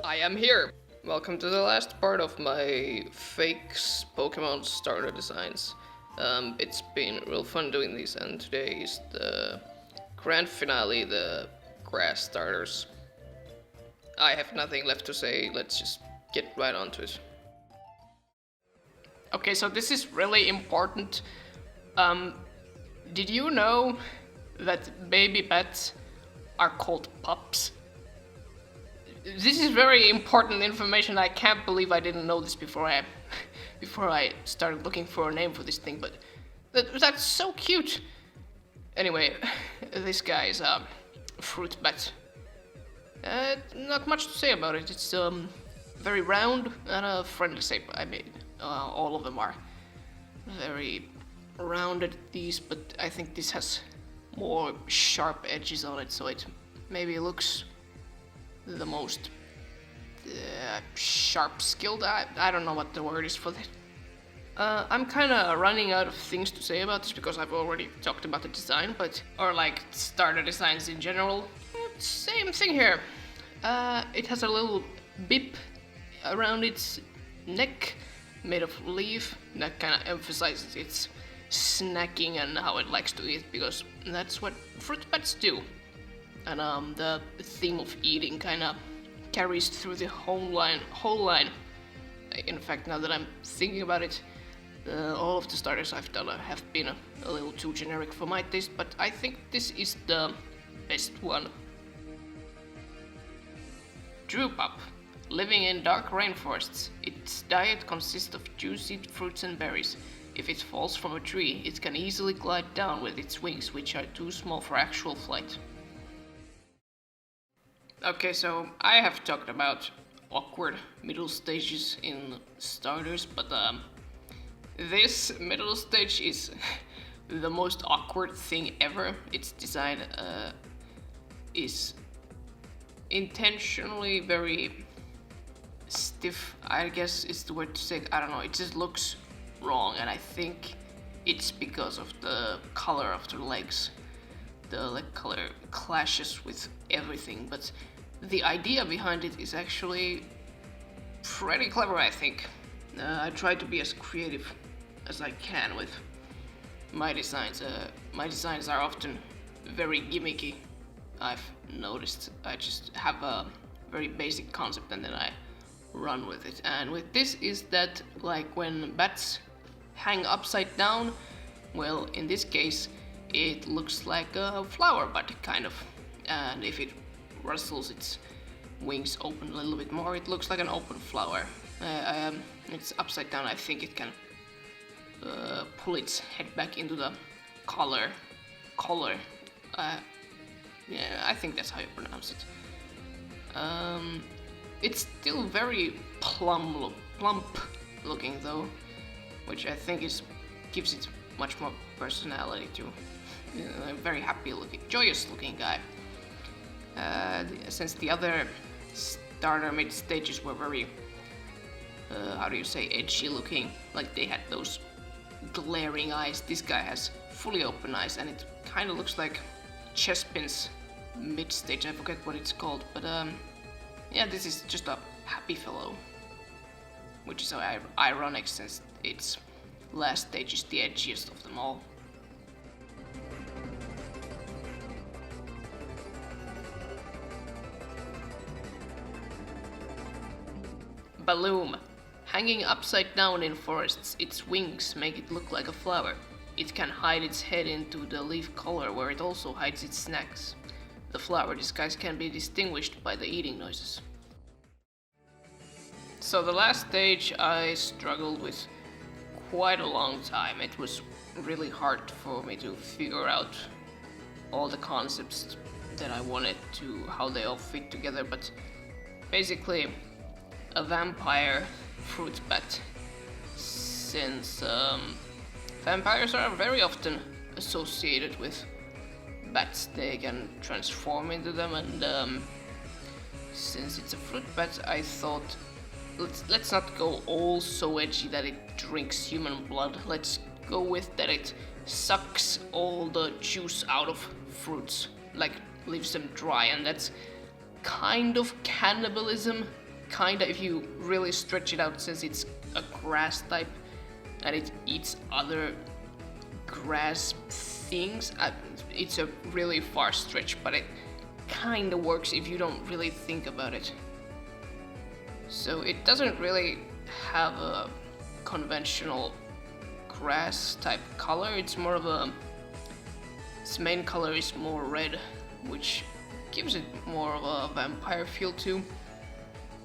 I am here! Welcome to the last part of my fake Pokemon starter designs. It's been real fun doing these, and today is the grand finale, the grass starters. I have nothing left to say, let's just get right onto it. Okay, so this is really important. Did you know that baby bats are called pups? This is very important information. I can't believe I didn't know this before I started looking for a name for this thing, but that's so cute. Anyway, this guy is a fruit bat. Not much to say about it. It's very round and a friendly shape. I mean, all of them are very rounded, these, but I think this has more sharp edges on it, so it maybe looks the most sharp skilled. I don't know what the word is for that. I'm kinda running out of things to say about this because I've already talked about the design, or like starter designs in general. Same thing here. It has a little bib around its neck made of leaf that kinda emphasizes its snacking and how it likes to eat, because that's what fruit bats do. And the theme of eating kinda carries through the whole line. In fact, now that I'm thinking about it, all of the starters I've done have been a little too generic for my taste, but I think this is the best one. Drewpup. Living in dark rainforests, its diet consists of juicy fruits and berries. If it falls from a tree, it can easily glide down with its wings, which are too small for actual flight. Okay, so I have talked about awkward middle stages in starters, but this middle stage is the most awkward thing ever. Its design is intentionally very stiff, I guess is the word to say. I don't know, it just looks wrong, and I think it's because of the color of the legs. The leg color clashes with everything, but the idea behind it is actually pretty clever, I think. I try to be as creative as I can with my designs. My designs are often very gimmicky, I've noticed. I just have a very basic concept and then I run with it. And with this is that, like when bats hang upside down, well, in this case it looks like a flower bud, kind of. And if it rustles its wings open a little bit more, it looks like an open flower. It's upside down. I think it can pull its head back into the collar. Yeah, I think that's how you pronounce it. It's still very plump looking though, which I think gives it much more personality too. A very happy looking, joyous looking guy. Since the other starter mid stages were very, how do you say, edgy looking, like they had those glaring eyes, this guy has fully open eyes, and it kind of looks like Chespin's mid stage. I forget what it's called, but yeah, this is just a happy fellow, which is ironic since its last stage is the edgiest of them all. Balloon. Hanging upside down in forests, its wings make it look like a flower. It can hide its head into the leaf collar, where it also hides its snacks. The flower disguise can be distinguished by the eating noises. So the last stage I struggled with quite a long time. It was really hard for me to figure out all the concepts that I wanted to, how they all fit together, but basically a vampire fruit bat, since vampires are very often associated with bats. They can transform into them, and since it's a fruit bat, I thought let's not go all so edgy that it drinks human blood. Let's go with that it sucks all the juice out of fruits, like leaves them dry, and that's kind of cannibalism, kinda, if you really stretch it out, since it's a grass type and it eats other grass things, it's a really far stretch, but it kinda works if you don't really think about it. So it doesn't really have a conventional grass type color. It's more of a, its main color is more red, which gives it more of a vampire feel too.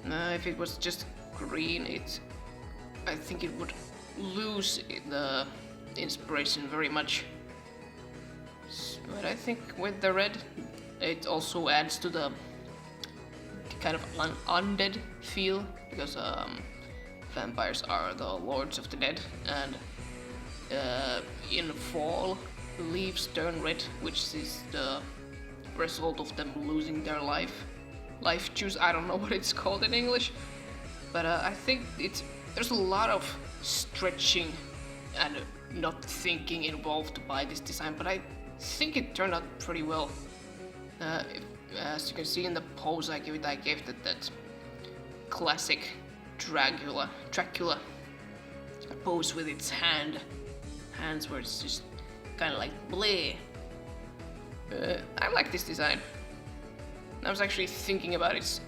If it was just green, I think it would lose the inspiration very much. But I think with the red, it also adds to the kind of undead feel, because vampires are the lords of the dead, and in fall leaves turn red, which is the result of them losing their life juice. I don't know what it's called in English, but I think there's a lot of stretching and not thinking involved by this design, but I think it turned out pretty well. As you can see in the pose I gave it, I gave that classic Dracula pose with its hands where it's just kind of like bleh. I like this design. I was actually thinking about its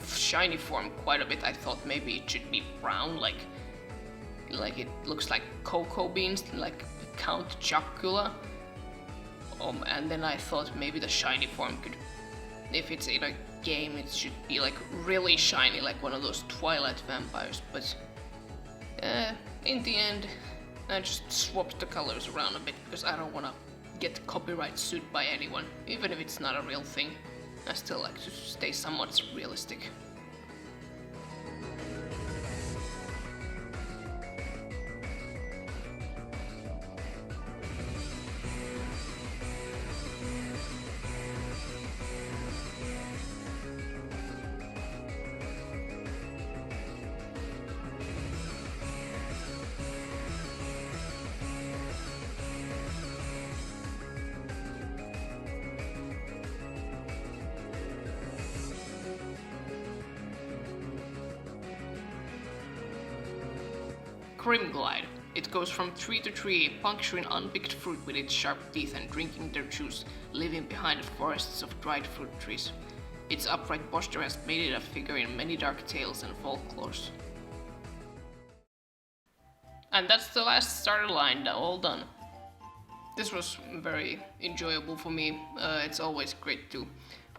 shiny form quite a bit. I thought maybe it should be brown, like it looks like cocoa beans, like Count Chocula. And then I thought maybe the shiny form could, if it's in a game, it should be like really shiny, like one of those Twilight vampires. But in the end, I just swapped the colors around a bit because I don't want to get copyright sued by anyone, even if it's not a real thing. I still like to stay somewhat realistic. Grimglide. It goes from tree to tree, puncturing unpicked fruit with its sharp teeth and drinking their juice, leaving behind forests of dried fruit trees. Its upright posture has made it a figure in many dark tales and folklores. And that's the last starter line, all done. This was very enjoyable for me. It's always great to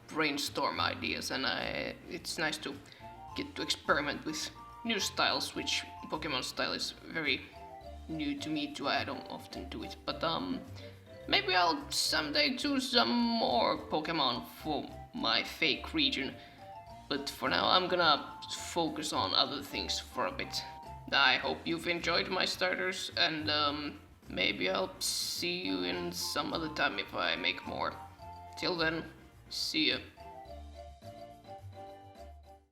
brainstorm ideas, and it's nice to get to experiment with new styles, which Pokemon style is very new to me too. I don't often do it, but maybe I'll someday do some more Pokemon for my fake region. But for now, I'm gonna focus on other things for a bit. I hope you've enjoyed my starters, and maybe I'll see you in some other time if I make more. Till then, see ya.